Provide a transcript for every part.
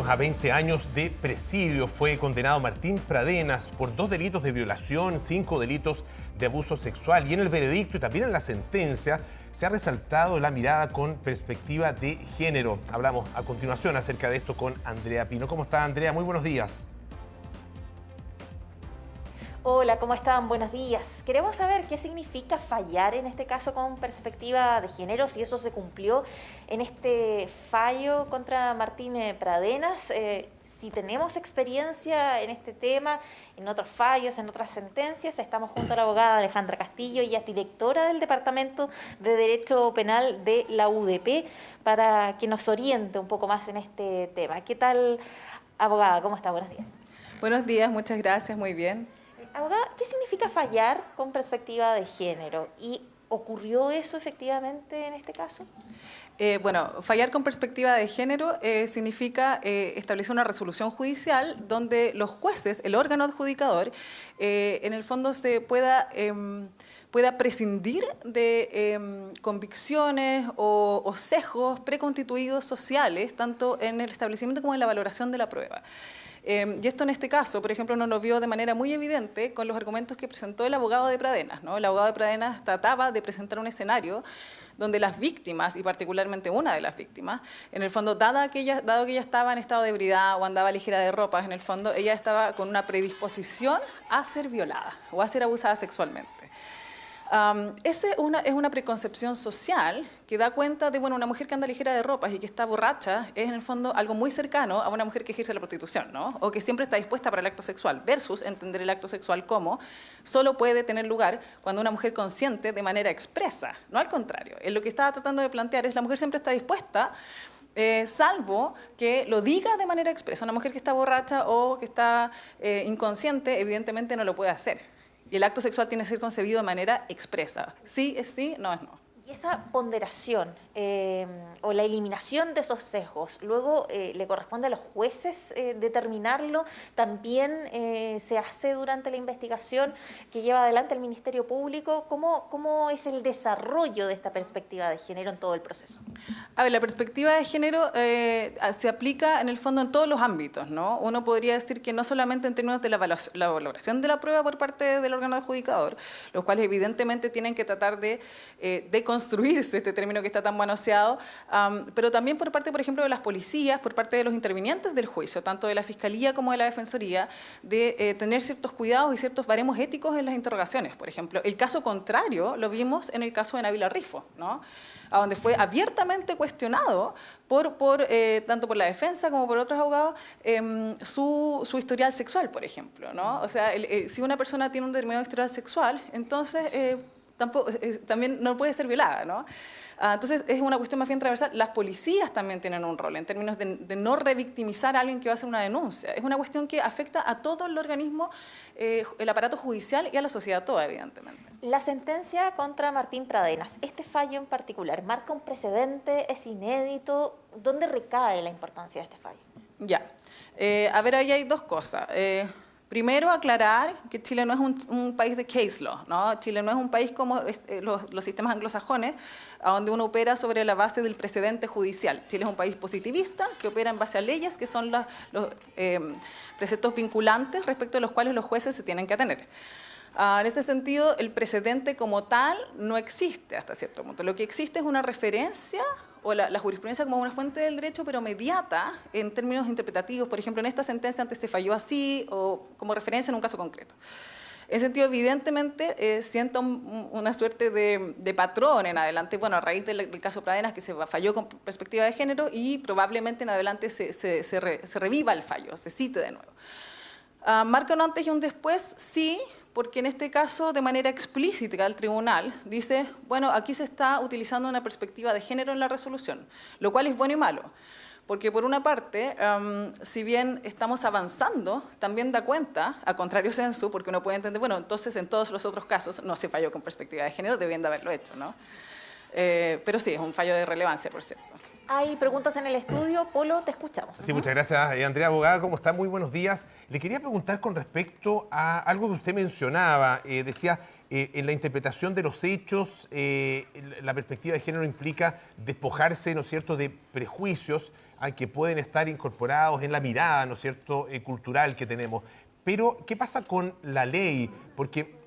a 20 años de presidio fue condenado Martín Pradenas por 2 delitos de violación, 5 delitos de abuso sexual. Y en el veredicto y también en la sentencia se ha resaltado la mirada con perspectiva de género. Hablamos a continuación acerca de esto con Andrea Pino. ¿Cómo está, Andrea? Muy buenos días. Hola, ¿cómo están? Buenos días. Queremos saber qué significa fallar en este caso con perspectiva de género, si eso se cumplió en este fallo contra Martín Pradenas, si tenemos experiencia en este tema, en otros fallos, en otras sentencias. Estamos junto a la abogada Alejandra Castillo, ella es directora del Departamento de Derecho Penal de la UDP, para que nos oriente un poco más en este tema. ¿Qué tal, abogada? ¿Cómo está? Buenos días. Buenos días, muchas gracias, muy bien. Abogada, ¿qué significa fallar con perspectiva de género? ¿Y ocurrió eso efectivamente en este caso? Bueno, fallar con perspectiva de género significa establecer una resolución judicial donde los jueces, el órgano adjudicador, en el fondo se pueda prescindir de convicciones o sesgos preconstituidos sociales, tanto en el establecimiento como en la valoración de la prueba. Y esto en este caso, por ejemplo, nos lo vio de manera muy evidente con los argumentos que presentó el abogado de Pradenas, ¿no? El abogado de Pradenas trataba de presentar un escenario donde las víctimas, y particularmente una de las víctimas, en el fondo, dado que ella estaba en estado de ebriedad o andaba ligera de ropas, en el fondo, ella estaba con una predisposición a ser violada o a ser abusada sexualmente. Esa es una preconcepción social que da cuenta de, bueno, una mujer que anda ligera de ropas y que está borracha es en el fondo algo muy cercano a una mujer que ejerce la prostitución, ¿no? O que siempre está dispuesta para el acto sexual, versus entender el acto sexual como solo puede tener lugar cuando una mujer consiente de manera expresa, no al contrario. Lo que estaba tratando de plantear es la mujer siempre está dispuesta, salvo que lo diga de manera expresa. Una mujer que está borracha o que está inconsciente evidentemente no lo puede hacer. Y el acto sexual tiene que ser concebido de manera expresa. Sí es sí, no es no. Y esa ponderación o la eliminación de esos sesgos, luego le corresponde a los jueces determinarlo. También se hace durante la investigación que lleva adelante el Ministerio Público. ¿Cómo es el desarrollo de esta perspectiva de género en todo el proceso? A ver, la perspectiva de género se aplica en el fondo en todos los ámbitos, ¿no? Uno podría decir que no solamente en términos de la valoración de la prueba por parte del órgano adjudicador, los cuales evidentemente tienen que tratar de construirse este término que está tan manoseado, pero también por parte, por ejemplo, de las policías, por parte de los intervinientes del juicio, tanto de la Fiscalía como de la Defensoría, de tener ciertos cuidados y ciertos baremos éticos en las interrogaciones. Por ejemplo, el caso contrario lo vimos en el caso de Nabila Rifo, ¿no? A donde fue abiertamente cuestionado tanto por la defensa como por otros abogados su historial sexual, por ejemplo, ¿no? O sea, si una persona tiene un determinado historial sexual, entonces también no puede ser violada, ¿no? Entonces es una cuestión más bien transversal. Las policías también tienen un rol en términos de no revictimizar a alguien que va a hacer una denuncia. Es una cuestión que afecta a todo el organismo, el aparato judicial y a la sociedad toda, evidentemente. La sentencia contra Martín Pradenas, este fallo en particular, ¿marca un precedente? ¿Es inédito? ¿Dónde recae la importancia de este fallo? Ya. A ver, ahí hay dos cosas. Primero, aclarar que Chile no es un país de case law, ¿no? Chile no es un país como los sistemas anglosajones, donde uno opera sobre la base del precedente judicial. Chile es un país positivista que opera en base a leyes que son los preceptos vinculantes respecto a los cuales los jueces se tienen que atener. En ese sentido, el precedente como tal no existe hasta cierto punto. Lo que existe es una referencia o la jurisprudencia como una fuente del derecho, pero mediata en términos interpretativos. Por ejemplo, en esta sentencia antes se falló así, o como referencia en un caso concreto. En ese sentido, evidentemente, sienta una suerte de patrón en adelante, bueno, a raíz del caso Pradenas, que se falló con perspectiva de género, y probablemente en adelante se reviva el fallo, se cite de nuevo. ¿Marca un antes y un después? Sí, porque en este caso, de manera explícita, el tribunal dice, bueno, aquí se está utilizando una perspectiva de género en la resolución, lo cual es bueno y malo. Porque por una parte, si bien estamos avanzando, también da cuenta, a contrario sensu, porque uno puede entender, bueno, entonces en todos los otros casos no se falló con perspectiva de género, debían de haberlo hecho, ¿no? Pero sí, es un fallo de relevancia, por cierto. Hay preguntas en el estudio. Polo, te escuchamos. Sí, muchas gracias, Andrea. Abogada, ¿cómo está? Muy buenos días. Le quería preguntar con respecto a algo que usted mencionaba. Decía, en la interpretación de los hechos, la perspectiva de género implica despojarse, ¿no es cierto?, de prejuicios que pueden estar incorporados en la mirada, ¿no es cierto?, cultural que tenemos. Pero, ¿qué pasa con la ley? Porque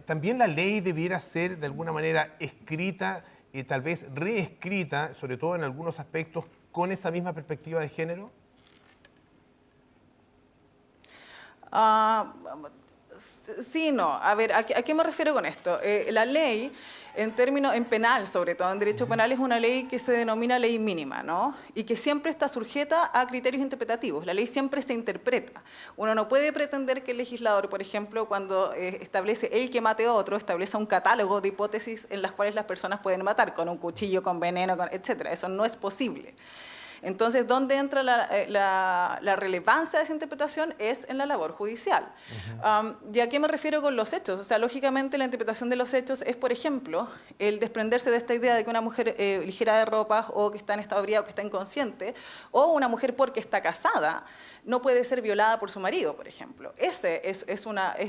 también la ley debiera ser, de alguna manera, escrita, tal vez reescrita, sobre todo en algunos aspectos, con esa misma perspectiva de género. Sí, no. A ver, ¿a qué me refiero con esto? La ley, en penal, sobre todo en derecho penal, es una ley que se denomina ley mínima, ¿no? Y que siempre está sujeta a criterios interpretativos. La ley siempre se interpreta. Uno no puede pretender que el legislador, por ejemplo, cuando establece el que mate a otro, establezca un catálogo de hipótesis en las cuales las personas pueden matar, con un cuchillo, con veneno, etc. Eso no es posible. Entonces, ¿dónde entra la relevancia de esa interpretación? Es en la labor judicial. ¿Y a qué me refiero con los hechos? O sea, lógicamente la interpretación de los hechos es, por ejemplo, el desprenderse de esta idea de que una mujer ligera de ropa o que está en estado de ebriedad o que está inconsciente, o una mujer porque está casada, no puede ser violada por su marido, por ejemplo. Ese es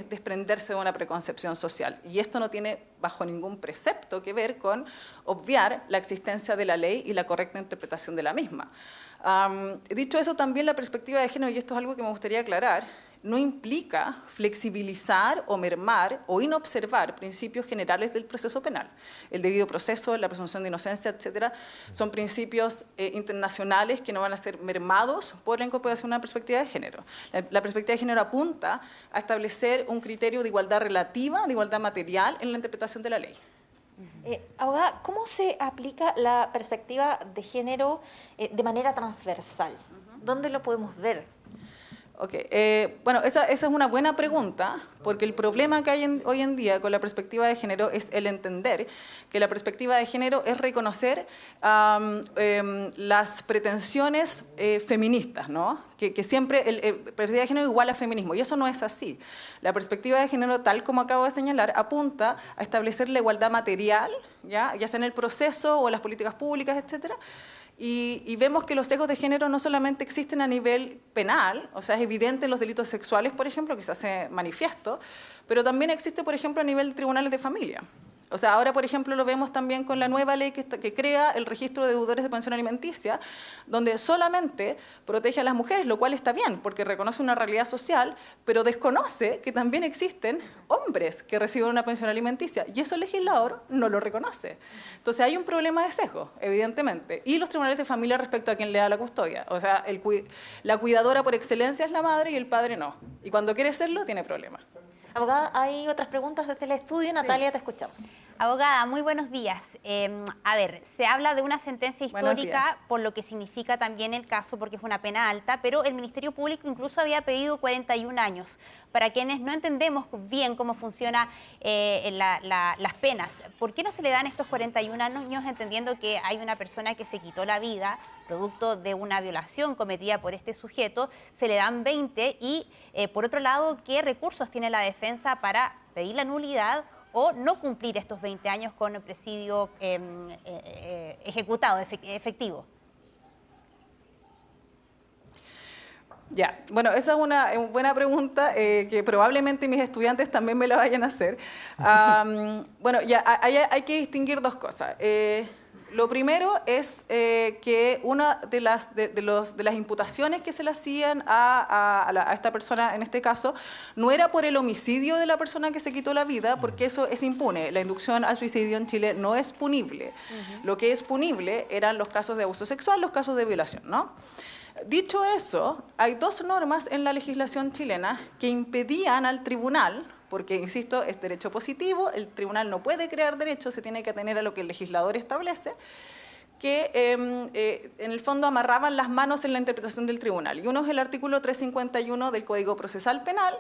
desprenderse de una preconcepción social. Y esto no tiene bajo ningún precepto que ver con obviar la existencia de la ley y la correcta interpretación de la misma. Dicho eso, también la perspectiva de género, y esto es algo que me gustaría aclarar, no implica flexibilizar o mermar o inobservar principios generales del proceso penal. El debido proceso, la presunción de inocencia, etcétera, son principios internacionales que no van a ser mermados por la incorporación de una perspectiva de género. La perspectiva de género apunta a establecer un criterio de igualdad relativa, de igualdad material en la interpretación de la ley. Abogada, ¿cómo se aplica la perspectiva de género de manera transversal? ¿Dónde lo podemos ver? Ok, bueno, esa es una buena pregunta, porque el problema que hay hoy en día con la perspectiva de género es el entender que la perspectiva de género es reconocer las pretensiones feministas, ¿no? Que siempre perspectiva de género igual a feminismo, y eso no es así. La perspectiva de género, tal como acabo de señalar, apunta a establecer la igualdad material, ya sea en el proceso o en las políticas públicas, etcétera. Y vemos que los sesgos de género no solamente existen a nivel penal, o sea, es evidente en los delitos sexuales, por ejemplo, que se hace manifiesto, pero también existe, por ejemplo, a nivel de tribunales de familia. O sea, ahora, por ejemplo, lo vemos también con la nueva ley que crea el registro de deudores de pensión alimenticia, donde solamente protege a las mujeres, lo cual está bien, porque reconoce una realidad social, pero desconoce que también existen hombres que reciben una pensión alimenticia, y eso el legislador no lo reconoce. Entonces hay un problema de sesgo, evidentemente, y los tribunales de familia respecto a quién le da la custodia. O sea, la cuidadora por excelencia es la madre y el padre no, y cuando quiere serlo tiene problemas. Abogada, hay otras preguntas desde el estudio. Natalia, sí, te escuchamos. Abogada, muy buenos días. A ver, se habla de una sentencia histórica por lo que significa también el caso, porque es una pena alta, pero el Ministerio Público incluso había pedido 41 años. Para quienes no entendemos bien cómo funcionan las penas, ¿por qué no se le dan estos 41 años entendiendo que hay una persona que se quitó la vida producto de una violación cometida por este sujeto? Se le dan 20 y, por otro lado, ¿qué recursos tiene la defensa para pedir la nulidad o no cumplir estos 20 años con el presidio ejecutado, efectivo? Ya, bueno, esa es una buena pregunta que probablemente mis estudiantes también me la vayan a hacer. Bueno, ya hay que distinguir dos cosas. Lo primero es que una de las imputaciones que se le hacían a esta persona, en este caso, no era por el homicidio de la persona que se quitó la vida, porque eso es impune. La inducción al suicidio en Chile no es punible. Lo que es punible eran los casos de abuso sexual, los casos de violación, ¿no? Dicho eso, hay dos normas en la legislación chilena que impedían al tribunal, porque, insisto, es derecho positivo, el tribunal no puede crear derecho, se tiene que atener a lo que el legislador establece, que en el fondo amarraban las manos en la interpretación del tribunal. Y uno es el artículo 351 del Código Procesal Penal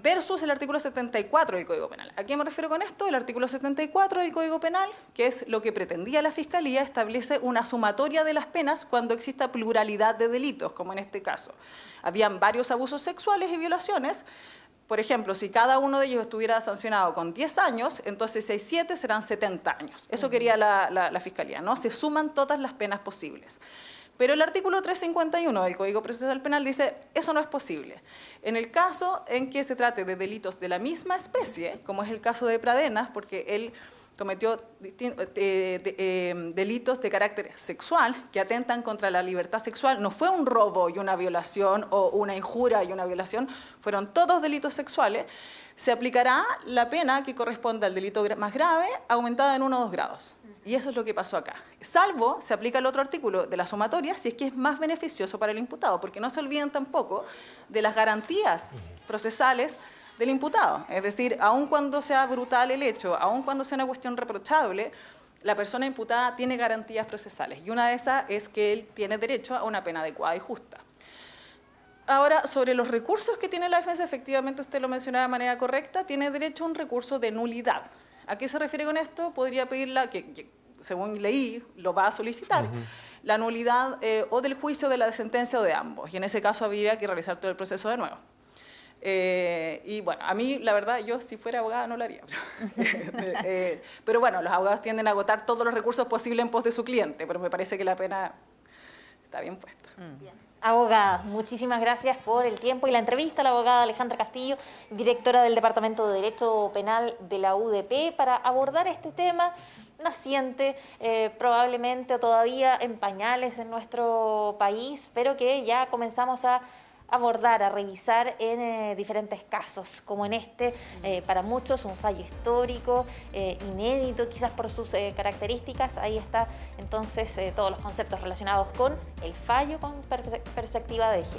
versus el artículo 74 del Código Penal. ¿A qué me refiero con esto? El artículo 74 del Código Penal, que es lo que pretendía la Fiscalía, establece una sumatoria de las penas cuando exista pluralidad de delitos, como en este caso. Habían varios abusos sexuales y violaciones. Por ejemplo, si cada uno de ellos estuviera sancionado con 10 años, entonces si hay 7 serán 70 años. Eso quería la Fiscalía, ¿no? Se suman todas las penas posibles. Pero el artículo 351 del Código Procesal Penal dice, eso no es posible. En el caso en que se trate de delitos de la misma especie, como es el caso de Pradenas, porque él cometió delitos de carácter sexual que atentan contra la libertad sexual. No fue un robo y una violación o una injuria y una violación, fueron todos delitos sexuales. Se aplicará la pena que corresponde al delito más grave, aumentada en 1 o 2 grados. Y eso es lo que pasó acá. Salvo se aplica el otro artículo de la sumatoria si es que es más beneficioso para el imputado, porque no se olviden tampoco de las garantías procesales del imputado. Es decir, aun cuando sea brutal el hecho, aun cuando sea una cuestión reprochable, la persona imputada tiene garantías procesales. Y una de esas es que él tiene derecho a una pena adecuada y justa. Ahora, sobre los recursos que tiene la defensa, efectivamente usted lo mencionaba de manera correcta, tiene derecho a un recurso de nulidad. ¿A qué se refiere con esto? Podría pedirla, que según leí, lo va a solicitar, la nulidad o del juicio, de la sentencia o de ambos. Y en ese caso habría que realizar todo el proceso de nuevo. Y bueno, a mí, la verdad, yo si fuera abogada no lo haría. Pero bueno, los abogados tienden a agotar todos los recursos posibles en pos de su cliente, pero me parece que la pena está bien puesta. Bien. Abogada, muchísimas gracias por el tiempo y la entrevista. La abogada Alejandra Castillo, directora del Departamento de Derecho Penal de la UDP, para abordar este tema naciente, probablemente todavía en pañales en nuestro país, pero que ya comenzamos a abordar, a revisar en diferentes casos, como en este, para muchos un fallo histórico, inédito quizás por sus características. Ahí está entonces todos los conceptos relacionados con el fallo con perspectiva de género.